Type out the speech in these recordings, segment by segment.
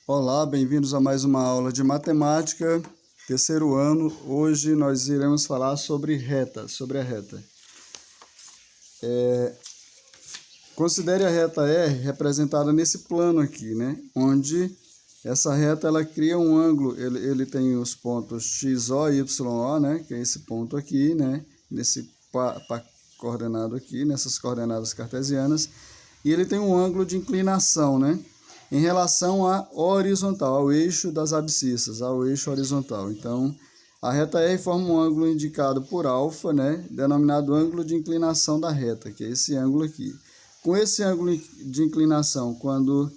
Olá, bem-vindos a mais uma aula de matemática, terceiro ano. Hoje nós iremos falar sobre a reta. Considere a reta R representada nesse plano aqui, né? Onde essa reta ela cria um ângulo, ele tem os pontos XO e YO, né? Que é esse ponto aqui, né? Nesse coordenado aqui, nessas coordenadas cartesianas. E ele tem um ângulo de inclinação, né? Em relação à horizontal, ao eixo das abscissas, ao eixo horizontal. Então, a reta R forma um ângulo indicado por alfa, né, denominado ângulo de inclinação da reta, que é esse ângulo aqui. Com esse ângulo de inclinação, quando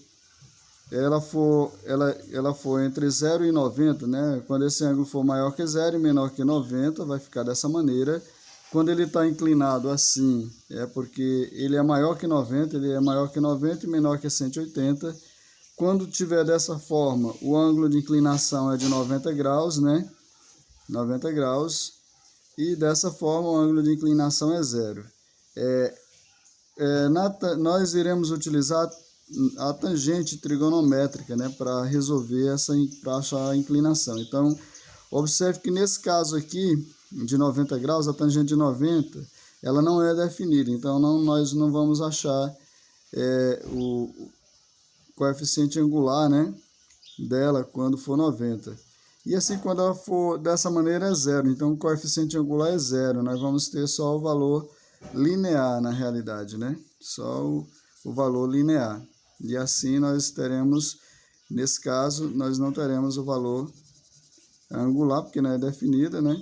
ela for entre 0 e 90, né, quando esse ângulo for maior que 0 e menor que 90, vai ficar dessa maneira. Quando ele está inclinado assim, é porque ele é maior que 90, ele é maior que 90 e menor que 180. Quando tiver dessa forma, o ângulo de inclinação é de 90 graus, né? 90 graus. E dessa forma, o ângulo de inclinação é zero. Nós iremos utilizar a tangente trigonométrica, né? Para resolver para achar a inclinação. Então, observe que nesse caso aqui, de 90 graus, a tangente de 90, ela não é definida. Então, nós não vamos achar o coeficiente angular, né, dela quando for 90. E assim, quando ela for dessa maneira, é zero. Então, o coeficiente angular é zero. Nós vamos ter só o valor linear, na realidade, né? Só o valor linear. E assim, nós teremos, nesse caso, nós não teremos o valor angular, porque não é definida, né?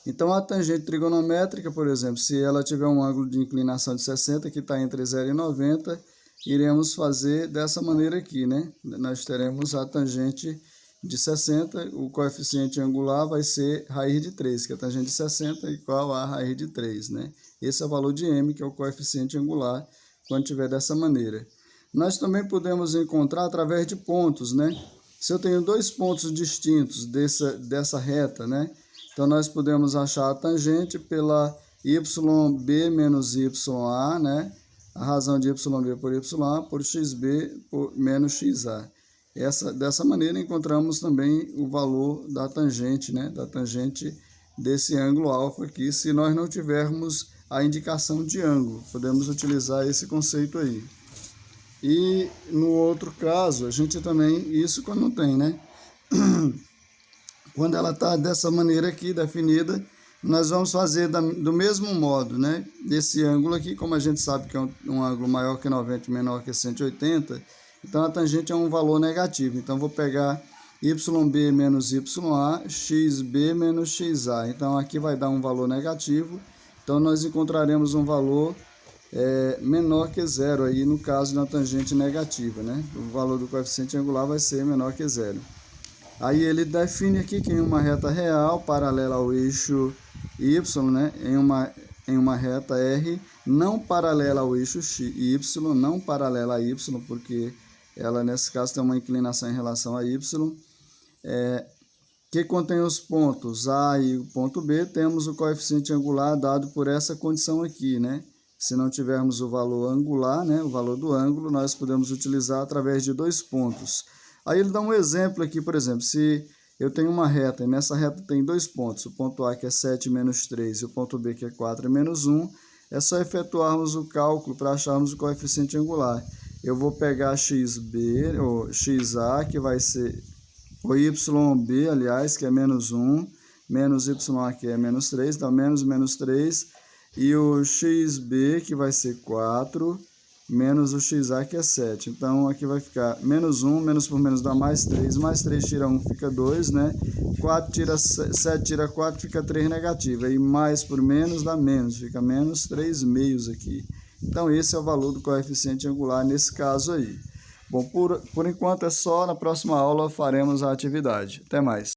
Então, a tangente trigonométrica, por exemplo, se ela tiver um ângulo de inclinação de 60, que está entre 0 e 90, iremos fazer dessa maneira aqui, né? Nós teremos a tangente de 60, o coeficiente angular vai ser raiz de 3, que a tangente de 60 é igual a raiz de 3, né? Esse é o valor de m, que é o coeficiente angular, quando tiver dessa maneira. Nós também podemos encontrar através de pontos, né? Se eu tenho dois pontos distintos dessa reta, né? Então, nós podemos achar a tangente pela YB menos YA, né? A razão de YB por YA por XB menos XA. Dessa maneira, encontramos também o valor da tangente, né? Da tangente desse ângulo alfa aqui, se nós não tivermos a indicação de ângulo. Podemos utilizar esse conceito aí. E no outro caso, a gente também, isso quando não tem, né? Quando ela está dessa maneira aqui, definida, nós vamos fazer do mesmo modo, né? Esse ângulo aqui, como a gente sabe que é um ângulo maior que 90 e menor que 180, então a tangente é um valor negativo. Então, vou pegar YB menos YA, XB menos XA. Então, aqui vai dar um valor negativo. Então, nós encontraremos um valor menor que zero, aí no caso da tangente negativa, né? O valor do coeficiente angular vai ser menor que zero. Aí ele define aqui que em uma reta real paralela ao eixo Y, né, em uma reta R não paralela ao eixo Y, não paralela a Y, porque ela nesse caso tem uma inclinação em relação a Y, que contém os pontos A e o ponto B, temos o coeficiente angular dado por essa condição aqui, né? Se não tivermos o valor angular, né, o valor do ângulo, nós podemos utilizar através de dois pontos. Aí ele dá um exemplo aqui, por exemplo, se eu tenho uma reta, e nessa reta tem dois pontos, o ponto A que é 7 menos 3 e o ponto B que é 4 menos 1, é só efetuarmos o cálculo para acharmos o coeficiente angular. Eu vou pegar XB, ou XA, que vai ser o YB, aliás, que é menos 1, menos YA, que é menos 3, então menos 3, e o XB, que vai ser 4, menos o XA, que é 7. Então, aqui vai ficar menos 1, menos por menos dá mais 3 tira 1, fica 2, né? 7 tira 4, fica 3 negativo. Aí, mais por menos dá menos, fica menos 3 meios aqui. Então, esse é o valor do coeficiente angular nesse caso aí. Bom, por enquanto é só, na próxima aula faremos a atividade. Até mais.